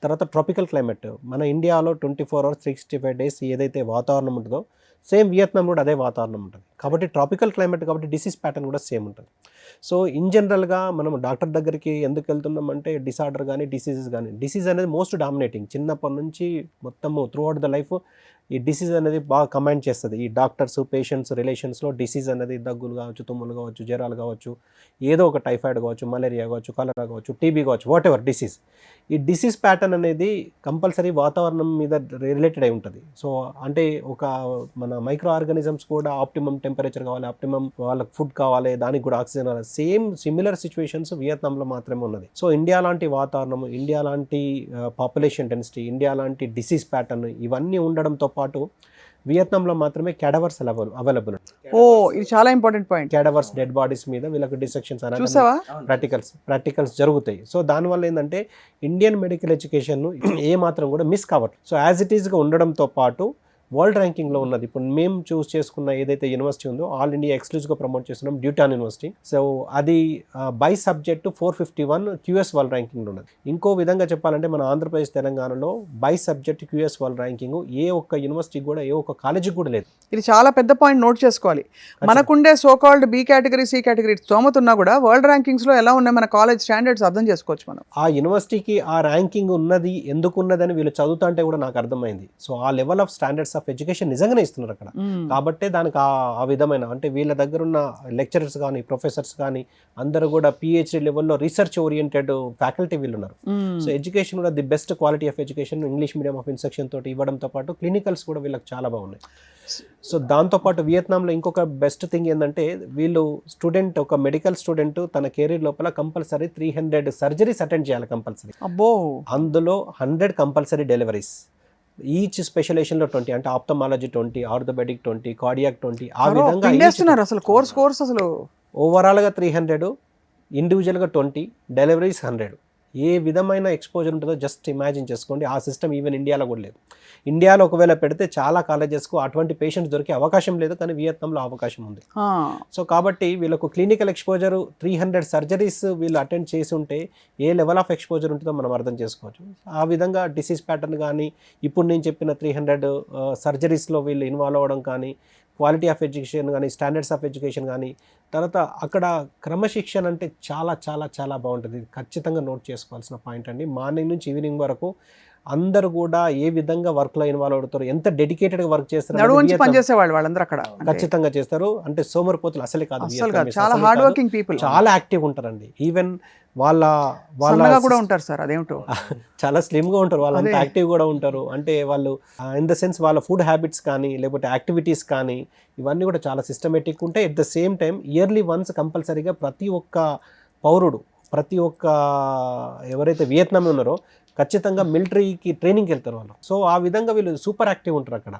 తర్వాత ట్రాపికల్ క్లైమేట్, మన ఇండియాలో 24 hours 365 days ఏదైతే వాతావరణం ఉంటుందో సేమ్ వియత్నాం కూడా అదే వాతావరణం ఉంటుంది. కాబట్టి ట్రాపికల్ క్లైమేట్ కాబట్టి డిసీజ్ ప్యాటర్న్ కూడా సేమ్ ఉంటుంది. సో ఇన్ జనరల్గా మనం డాక్టర్ దగ్గరికి ఎందుకు వెళ్తున్నాం అంటే డిసార్డర్ కానీ డిసీజెస్ కానీ, డిసీజ్ అనేది మోస్ట్ డామినేటింగ్. చిన్నప్పటి నుంచి మొత్తము త్రూ అవుట్ ద లైఫ్ ఈ డిసీజ్ అనేది బాగా కమాండ్ చేస్తుంది. ఈ డాక్టర్స్ పేషెంట్స్ రిలేషన్స్లో డిసీజ్ అనేది దగ్గులు కావచ్చు, తుమ్ములు కావచ్చు, జ్వరాలు కావచ్చు, ఏదో ఒక టైఫాయిడ్ కావచ్చు, మలేరియా కావచ్చు, కలరా కావచ్చు, టీబీ కావచ్చు, వాట్ ఎవర్ డిసీజ్. ఈ డిసీజ్ ప్యాటర్న్ అనేది కంపల్సరీ వాతావరణం మీద రిలేటెడ్ అయి ఉంటుంది. సో అంటే ఒక మన మైక్రో ఆర్గానిజమ్స్ కూడా ఆప్టిమమ్ టెంపరేచర్ కావాలి, ఆప్టిమమ్ వాళ్ళకి ఫుడ్ కావాలి, దానికి కూడా ఆక్సిజన్ కావాలి. సేమ్ సిమిలర్ సిచ్యువేషన్స్ వియత్నాంలో మాత్రమే ఉన్నది. సో ఇండియా లాంటి వాతావరణం, ఇండియా లాంటి పాపులేషన్ డెన్సిటీ, ఇండియా లాంటి డిసీజ్ ప్యాటర్న్ ఇవన్నీ ఉండడంతో పాటు వియత్నాంలో మాత్రమే క్యాడవర్స్ అవైలబుల్. ఓ ఇది చాలా ఇంపార్టెంట్ పాయింట్. క్యాడవర్స్ డెడ్ బాడీస్ మీద వీళ్ళకి డిసెక్షన్స్ ప్రాక్టికల్స్ జరుగుతాయి. సో దానివల్ల ఏంటంటే ఇండియన్ మెడికల్ ఎడ్యుకేషన్ ఏ మాత్రం కూడా మిస్ కావట్లేదు. సో యాజ్ ఇట్ ఈస్గా ఉండడంతో పాటు వరల్డ్ ర్యాంకింగ్లో ఉన్నది. ఇప్పుడు మేము చూస్ చేసుకున్న ఏదైతే యూనివర్సిటీ ఉందో ఆల్ ఇండియా ఎక్స్క్లూజివ్గా ప్రమోట్ చేస్తున్నాం డ్యూటాన్ యూనివర్సిటీ. సో అది బై సబ్జెక్టు 451 QS వరల్డ్ ర్యాంకింగ్లో ఉన్నది. ఇంకో విధంగా చెప్పాలంటే మన ఆంధ్రప్రదేశ్ తెలంగాణలో by subject QS world ranking ఏ ఒక్క యూనివర్సిటీకి కూడా, ఏ ఒక్క కాలేజీకి కూడా లేదు. ఇది చాలా పెద్ద పాయింట్, నోట్ చేసుకోవాలి. మనకుండే so called B category C category స్తోమత ఉన్నా కూడా వరల్డ్ ర్యాంకింగ్స్లో ఎలా ఉన్నాయి మన కాలేజ్ స్టాండర్డ్స్ అర్థం చేసుకోవచ్చు మనం. ఆ యూనివర్సిటీకి ఆ ర్యాంకింగ్ ఉన్నది ఎందుకు ఉన్నదని వీళ్ళు చదువుతుంటే కూడా నాకు అర్థమైంది. సో ఆ level of standards of education నిజంగానే ఇస్తున్నారు అక్కడ. కాబట్టే దానికి ఆ విధమైన అంటే వీళ్ళ దగ్గర ఉన్న లెక్చరర్స్ కానీ ప్రొఫెసర్స్ కానీ అందరూ కూడా పిహెచ్డి లెవెల్లో రీసెర్చ్ ఓరియంటెడ్ ఫ్యాకల్టీ వీళ్ళు ఉన్నారు. సో ఎడ్యుకేషన్ కూడా the best quality of education English medium of instruction తోటి ఇవ్వడంతో పాటు క్లినికల్స్ కూడా వీళ్ళకి చాలా బాగున్నాయి. సో దాంతోపాటు వియత్నాంలో ఇంకొక బెస్ట్ థింగ్ ఏంటంటే వీళ్ళు స్టూడెంట్ ఒక మెడికల్ స్టూడెంట్ తన కెరీర్ లోపల కంపల్సరీ 300 సర్జరీస్ అటెండ్ చేయాలి కంపల్సరీ. అబ్బో, అందులో 100 కంపల్సరీ డెలివరీస్. ఈచ్ స్పెషలైజేషన్లో 20 అంటే ఆప్థమాలజీ 20, ఆర్థోపెడిక్ 20, కార్డియాక్ 20 ఆ విధంగా పిండేస్తున్నారు అసలు కోర్స్ అసలు. ఓవరాల్గా 300, ఇండివిజువల్గా 20, డెలివరీస్ 100. ఏ విధమైన ఎక్స్పోజర్ ఉంటుందో జస్ట్ ఇమాజిన్ చేసుకోండి. ఆ సిస్టమ్ ఈవెన్ ఇండియాలో కూడా లేదు. ఇండియాలో ఒకవేళ పెడితే చాలా కాలేజెస్కు అటువంటి పేషెంట్స్ దొరికే అవకాశం లేదు, కానీ వియత్నాంలో అవకాశం ఉంది. సో కాబట్టి వీళ్ళకు క్లినికల్ ఎక్స్పోజర్ 300 సర్జరీస్ వీళ్ళు అటెండ్ చేసి ఉంటే ఏ లెవెల్ ఆఫ్ ఎక్స్పోజర్ ఉంటుందో మనం అర్థం చేసుకోవచ్చు. ఆ విధంగా డిసీజ్ ప్యాటర్న్ కానీ ఇప్పుడు నేను చెప్పిన 300 సర్జరీస్లో వీళ్ళు ఇన్వాల్వ్ అవ్వడం కానీ, క్వాలిటీ ఆఫ్ ఎడ్యుకేషన్ కానీ, స్టాండర్డ్స్ ఆఫ్ ఎడ్యుకేషన్ కానీ, తర్వాత అక్కడ క్రమశిక్షణ అంటే చాలా చాలా చాలా బాగుంటుంది. ఖచ్చితంగా నోట్ చేసుకోవాల్సిన పాయింట్ అండి. మార్నింగ్ నుంచి ఈవినింగ్ వరకు అందరూ కూడా ఏ విధంగా వర్క్లో ఇన్వాల్వ్ అవుతారు, ఎంత డెడికేటెడ్గా వర్క్ చేస్తారు, పనిచేసేవాళ్ళు వాళ్ళందరూ అక్కడ ఖచ్చితంగా చేస్తారు. అంటే సోమరిపోతులు అసలే కాదు, చాలా హార్డ్ వర్కింగ్ పీపుల్, చాలా యాక్టివ్గా ఉంటారండి. ఈవెన్ వాళ్ళ కూడా ఉంటారు సార్, అదేమిటో చాలా స్లిమ్గా ఉంటారు, వాళ్ళంతా యాక్టివ్ కూడా ఉంటారు. అంటే వాళ్ళు ఇన్ ద సెన్స్ వాళ్ళ ఫుడ్ హ్యాబిట్స్ కానీ లేకపోతే యాక్టివిటీస్ కానీ ఇవన్నీ కూడా చాలా సిస్టమేటిక్ ఉంటాయి. At the same time yearly once కంపల్సరీగా ప్రతి ఒక్క పౌరుడు, ప్రతి ఒక్క ఎవరైతే వియత్నాం ఉన్నారో ఖచ్చితంగా మిలిటరీకి ట్రైనింగ్కి వెళ్తారు వాళ్ళు. సో ఆ విధంగా వీళ్ళు సూపర్ యాక్టివ్ ఉంటారు అక్కడ.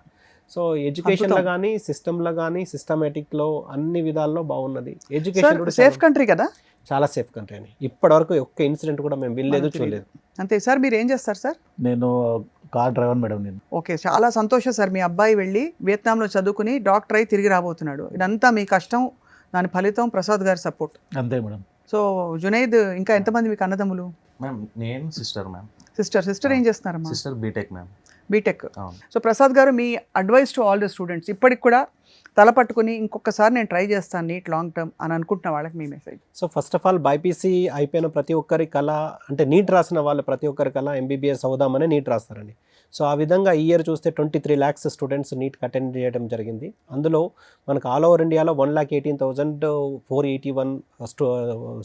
సో ఎడ్యుకేషన్లో కానీ సిస్టంలో కానీ సిస్టమేటిక్లో అన్ని విధాల్లో బాగున్నది. ఎడ్యుకేషన్ కూడా సేఫ్ కంట్రీ కదా, చాలా సేఫ్ కంట్రీ అని ఇప్పటివరకు ఒక్క ఇన్సిడెంట్ కూడా మేము వినలేదు, చూడలేదు. అంతే సార్. మీరు ఏం చేస్తారు సార్? నేను కార్ డ్రైవర్ మేడం. నేను ఓకే, చాలా సంతోషం సార్. మీ అబ్బాయి వెళ్ళి వియత్నాంలో చదువుకుని డాక్టర్ అయి తిరిగి రాబోతున్నాడు. ఇదంతా మీ కష్టం, దాని ఫలితం ప్రసాద్ గారి సపోర్ట్. అంతే మేడం. సో జునైద్, ఇంకా ఎంతమంది మీకు అన్నదమ్ములు? మ్యామ్ నేను సిస్టర్ మ్యామ్. సిస్టర్ ఏం చేస్తున్నారమ్మా? Sister BTech ma'am. BTech. So Prasad గారు, మీ advice to all the students, ఇప్పటికి కూడా తల పట్టుకుని ఇంకొకసారి నేను ట్రై చేస్తాను నీట్ లాంగ్ టర్మ్ అని అనుకుంటున్న వాళ్ళకి మీ message? So first of all BiPC అయిపోయిన ప్రతి ఒక్కరి కళ అంటే నీట్ రాసిన వాళ్ళు ప్రతి ఒక్కరి కళ ఎంబీబీఎస్ అవుదామని నీట్ రాస్తారండి. సో ఆ విధంగా ఈ ఇయర్ చూస్తే 23 lakhs స్టూడెంట్స్ నీట్కి అటెండ్ చేయడం జరిగింది. అందులో మనకు ఆల్ ఓవర్ ఇండియాలో 1,18,481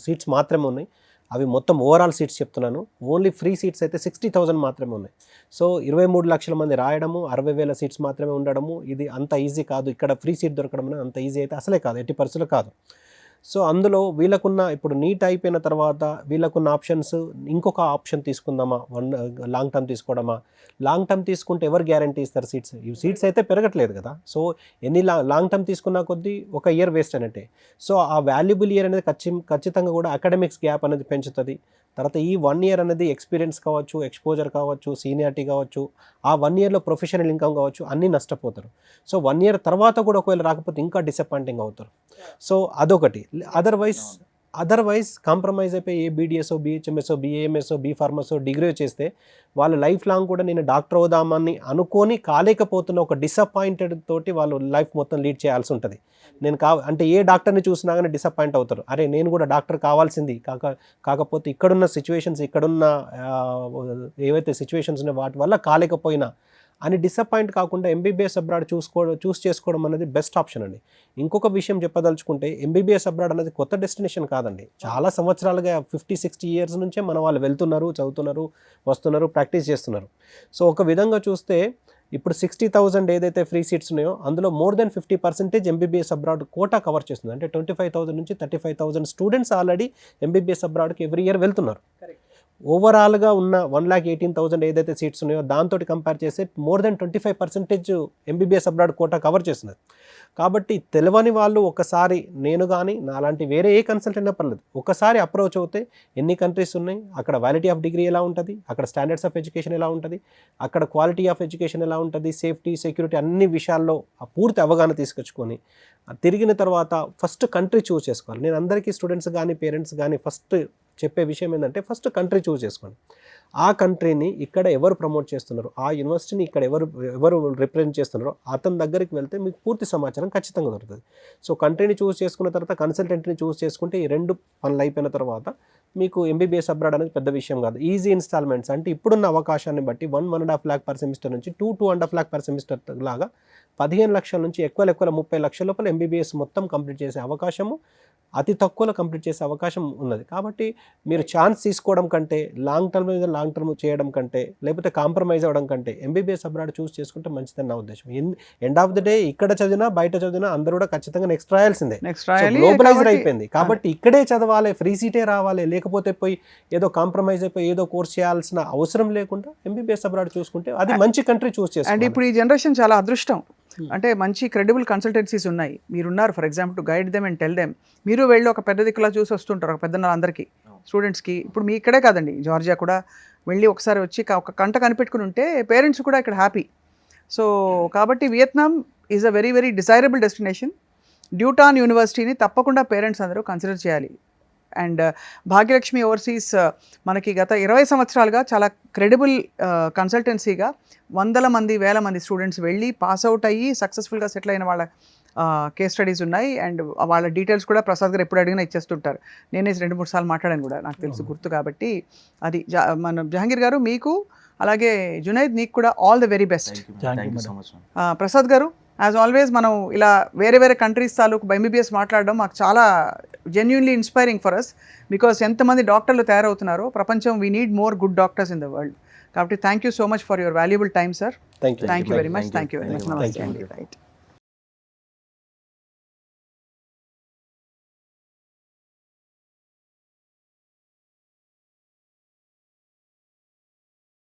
సీట్స్ మాత్రమే ఉన్నాయి. అవి మొత్తం ఓవరాల్ సీట్స్ చెప్తున్నాను. ఓన్లీ ఫ్రీ సీట్స్ అయితే 60,000 మాత్రమే ఉన్నాయి. సో 23 లక్షల మంది రాయడము, 60,000 సీట్స్ మాత్రమే ఉండడము, ఇది అంత ఈజీ కాదు. ఇక్కడ ఫ్రీ సీట్ దొరకడం అనేది అంత ఈజీ అయితే అసలే కాదు, 80% కాదు. సో అందులో వీళ్ళకున్న ఇప్పుడు నీట్ అయిపోయిన తర్వాత వీళ్ళకున్న ఆప్షన్స్, ఇంకొక ఆప్షన్ తీసుకుందామా, లాంగ్ టర్మ్ తీసుకోవడమా. లాంగ్ టర్మ్ తీసుకుంటే ఎవరు గ్యారంటీ ఇస్తారు సీట్స్? ఈ సీట్స్ అయితే పెరగట్లేదు కదా. సో ఎన్ని లాంగ్ టర్మ్ తీసుకున్న కొద్దీ ఒక ఇయర్ వేస్ట్ అనేటే. సో ఆ వాల్యుబుల్ ఇయర్ అనేది ఖచ్చితంగా కూడా అకాడమిక్స్ గ్యాప్ అనేది పెంచుతుంది. తర్వాత ఈ 1 year అనేది ఎక్స్పీరియన్స్ కావచ్చు, ఎక్స్పోజర్ కావచ్చు, సీనియారిటీ కావచ్చు, ఆ 1 yearలో ప్రొఫెషనల్ ఇన్కమ్ కావచ్చు, అన్నీ నష్టపోతారు. సో 1 year తర్వాత కూడా ఒకవేళ రాకపోతే ఇంకా డిసప్పాయింటింగ్ అవుతారు. సో అదొకటి. అదర్వైజ్ కాంప్రమైజ్ అయిపోయి ఏ బీడిఎస్ఓ, బిహెచ్ఎంఎస్ఓ, బిఏఎంఎస్ఓ, బీఫార్మసో డిగ్రీ చేస్తే వాళ్ళు లైఫ్ లాంగ్ కూడా నేను డాక్టర్ అవుదామని అనుకొని కాలేకపోతున్న ఒక డిసప్పాయింటెడ్ తోటి వాళ్ళు లైఫ్ మొత్తం లీడ్ చేయాల్సి ఉంటుంది. నేను అంటే ఏ డాక్టర్ని చూసినా కానీ డిసప్పాయింట్ అవుతారు. అరే నేను కూడా డాక్టర్ కావాల్సింది కాకపోతే ఇక్కడున్న సిచ్యువేషన్స్, ఇక్కడున్న ఏవైతే సిచ్యువేషన్స్ ఉన్నాయో వాటి వల్ల కాలేకపోయినా అని డిసప్పాయింట్ కాకుండా ఎంబీబీఎస్ అబ్రాడ్ చూస్ చేసుకోవడం అనేది బెస్ట్ ఆప్షన్ అండి. ఇంకొక విషయం చెప్పదలుచుకుంటే ఎంబీబీఎస్ అబ్రాడ్ అనేది కొత్త డెస్టినేషన్ కాదండి. చాలా సంవత్సరాలుగా 50-60 years నుంచే మన వాళ్ళు వెళ్తున్నారు, చదువుతున్నారు, వస్తున్నారు, ప్రాక్టీస్ చేస్తున్నారు. సో ఒక విధంగా చూస్తే ఇప్పుడు 60,000 ఏదైతే ఫ్రీ సీట్స్ ఉన్నాయో అందులో more than 50% MBBS abroad quota cover చేస్తుంది. అంటే 25,000 నుంచి 35,000 స్టూడెంట్స్ ఆల్రెడీ ఎంబీబీఎస్ అబ్రాడ్కి ఎవ్రీ ఇయర్ వెళ్తున్నారు. ఓవరాల్గా ఉన్న 1,18,000 ఏదైతే సీట్స్ ఉన్నాయో దాంతో కంపేర్ చేస్తే more than 25% MBBS abroad quota cover చేస్తున్నారు. కాబట్టి తెలియని వాళ్ళు ఒకసారి నేను కానీ నాలాంటి వేరే ఏ కన్సల్టెంట్ పర్లేదు ఒకసారి అప్రోచ్ అవుతే ఎన్ని కంట్రీస్ ఉన్నాయి, అక్కడ వ్యాలిటీ ఆఫ్ డిగ్రీ ఎలా ఉంటుంది, అక్కడ స్టాండర్డ్స్ ఆఫ్ ఎడ్యుకేషన్ ఎలా ఉంటుంది, అక్కడ క్వాలిటీ ఆఫ్ ఎడ్యుకేషన్ ఎలా ఉంటుంది, సేఫ్టీ, సెక్యూరిటీ అన్ని విషయాల్లో పూర్తి అవగాహన తీసుకొచ్చుకొని తిరిగిన తర్వాత ఫస్ట్ కంట్రీ చూస్ చేసుకోవాలి. నేను అందరికీ స్టూడెంట్స్ కానీ పేరెంట్స్ కానీ ఫస్ట్ చెప్పే విషయం ఏంటంటే ఫస్ట్ కంట్రీ చూస్ చేసుకోండి. ఆ కంట్రీని ఇక్కడ ఎవరు ప్రమోట్ చేస్తున్నారు, ఆ యూనివర్సిటీని ఇక్కడ ఎవరు రిప్రజెంట్ చేస్తున్నారో అతని దగ్గరికి వెళ్తే మీకు పూర్తి సమాచారం ఖచ్చితంగా దొరుకుతుంది. సో కంట్రీని చూస్ చేసుకున్న తర్వాత కన్సల్టెంట్ని చూస్ చేసుకుంటే ఈ 2 పనులు అయిపోయిన తర్వాత మీకు ఎంబీబీఎస్ అబ్రాడ్ అనేది పెద్ద విషయం కాదు. ఈజీ ఇన్స్టాల్మెంట్స్ అంటే ఇప్పుడున్న అవకాశాన్ని బట్టి 1.5 lakh పర్ సెమిస్టర్ నుంచి 2.5 lakh పర్ సెమిస్టర్ లాగా 15 లక్షల నుంచి ఎక్కువ 30 లక్షల లోపల ఎంబీబీఎస్ మొత్తం కంప్లీట్ చేసే అవకాశము, అతి తక్కువలో కంప్లీట్ చేసే అవకాశం ఉన్నది. కాబట్టి మీరు ఛాన్స్ తీసుకోవడం కంటే, లాంగ్ టర్మ్ చేయడం కంటే, లేకపోతే కాంప్రమైజ్ అవ్వడం కంటే ఎంబీబీఎస్ అబ్రాడ్ చూస్ చేసుకుంటే మంచిదని నా ఉద్దేశం. ఎండ్ ఆఫ్ ది డే ఇక్కడ చదివినా బయట చదివినా అందరూ కూడా ఖచ్చితంగా నెక్స్ట్ రాయాల్సిందే. గ్లోబలైజ్డ్ అయిపోయింది కాబట్టి ఇక్కడే చదవాలి, ఫ్రీ సీటే రావాలి, లేకపోతే పోయి ఏదో కాంప్రమైజ్ అయిపోయి ఏదో కోర్స్ చేయాల్సిన అవసరం లేకుండా ఎంబీబీఎస్ అబ్రాడ్ చూసుకుంటే అది మంచి కంట్రీ చూస్ అండ్ చేసుకోవాలి. ఇప్పుడు ఈ జనరేషన్ చాలా అదృష్టం. అంటే మంచి క్రెడిబుల్ కన్సల్టెన్సీస్ ఉన్నాయి, మీరున్నారు for example to guide them and tell them. మీరు వెళ్ళి ఒక పెద్ద దిక్కులా చూసి వస్తుంటారు, ఒక పెద్ద అందరికీ స్టూడెంట్స్కి. ఇప్పుడు మీ ఇక్కడే కాదండి, జార్జియా కూడా వెళ్ళి ఒకసారి వచ్చి ఒక కంట కనిపెట్టుకుని ఉంటే పేరెంట్స్ కూడా ఇక్కడ హ్యాపీ. సో కాబట్టి Vietnam is a very very desirable destination. Duy Tan యూనివర్సిటీని తప్పకుండా పేరెంట్స్ అందరూ కన్సిడర్ చేయాలి. అండ్ భాగ్యలక్ష్మి ఓవర్సీస్ మనకి గత 20 సంవత్సరాలుగా చాలా క్రెడిబుల్ కన్సల్టెన్సీగా వందల మంది వేల మంది స్టూడెంట్స్ వెళ్ళి పాస్ అవుట్ అయ్యి సక్సెస్ఫుల్గా సెటిల్ అయిన వాళ్ళ కేస్ స్టడీస్ ఉన్నాయి. అండ్ వాళ్ళ డీటెయిల్స్ కూడా ప్రసాద్ గారు ఎప్పుడు అడిగినా ఇచ్చేస్తుంటారు. నేనే 2-3 సార్లు మాట్లాడాను కూడా, నాకు తెలుసు గుర్తు. కాబట్టి అది మన జహాంగీర్ గారు మీకు, అలాగే జునైద్ నీకు కూడా all the very best. Thank you so much. Prasad గారు, యాజ్ ఆల్వేస్ మనం ఇలా వేరే కంట్రీస్ తాలూకు ఎంబీబీఎస్ మాట్లాడడం మాకు చాలా genuinely inspiring for us. Because ఎంతమంది డాక్టర్లు తయారవుతున్నారో ప్రపంచం, we need more good doctors in the world. కాబట్టి thank you so much for your valuable time sir. Thank you thank you very much. Thank you very much. నమస్తే అండి. Right.